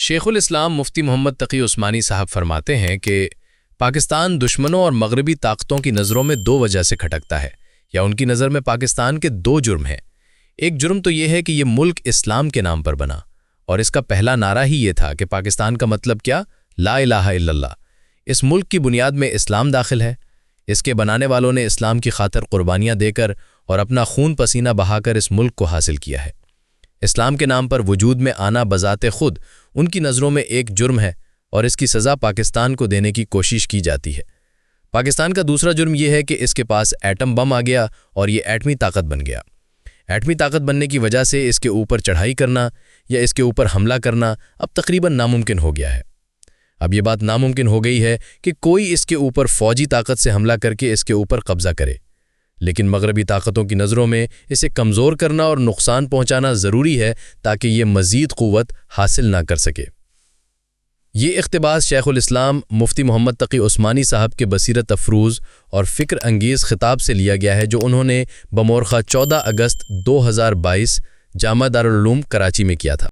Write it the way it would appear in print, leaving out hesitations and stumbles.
شیخ الاسلام مفتی محمد تقی عثمانی صاحب فرماتے ہیں کہ پاکستان دشمنوں اور مغربی طاقتوں کی نظروں میں دو وجہ سے کھٹکتا ہے، یا ان کی نظر میں پاکستان کے دو جرم ہیں۔ ایک جرم تو یہ ہے کہ یہ ملک اسلام کے نام پر بنا، اور اس کا پہلا نعرہ ہی یہ تھا کہ پاکستان کا مطلب کیا؟ لا الہ الا اللہ۔ اس ملک کی بنیاد میں اسلام داخل ہے۔ اس کے بنانے والوں نے اسلام کی خاطر قربانیاں دے کر اور اپنا خون پسینہ بہا کر اس ملک کو حاصل کیا ہے۔ اسلام کے نام پر وجود میں آنا بذات خود ان کی نظروں میں ایک جرم ہے، اور اس کی سزا پاکستان کو دینے کی کوشش کی جاتی ہے۔ پاکستان کا دوسرا جرم یہ ہے کہ اس کے پاس ایٹم بم آ گیا اور یہ ایٹمی طاقت بن گیا۔ ایٹمی طاقت بننے کی وجہ سے اس کے اوپر چڑھائی کرنا یا اس کے اوپر حملہ کرنا اب تقریباً ناممکن ہو گیا ہے۔ اب یہ بات ناممکن ہو گئی ہے کہ کوئی اس کے اوپر فوجی طاقت سے حملہ کر کے اس کے اوپر قبضہ کرے، لیکن مغربی طاقتوں کی نظروں میں اسے کمزور کرنا اور نقصان پہنچانا ضروری ہے تاکہ یہ مزید قوت حاصل نہ کر سکے۔ یہ اقتباس شیخ الاسلام مفتی محمد تقی عثمانی صاحب کے بصیرت افروز اور فکر انگیز خطاب سے لیا گیا ہے جو انہوں نے بمورخہ 14 اگست 2022 جامعہ دارالعلوم کراچی میں کیا تھا۔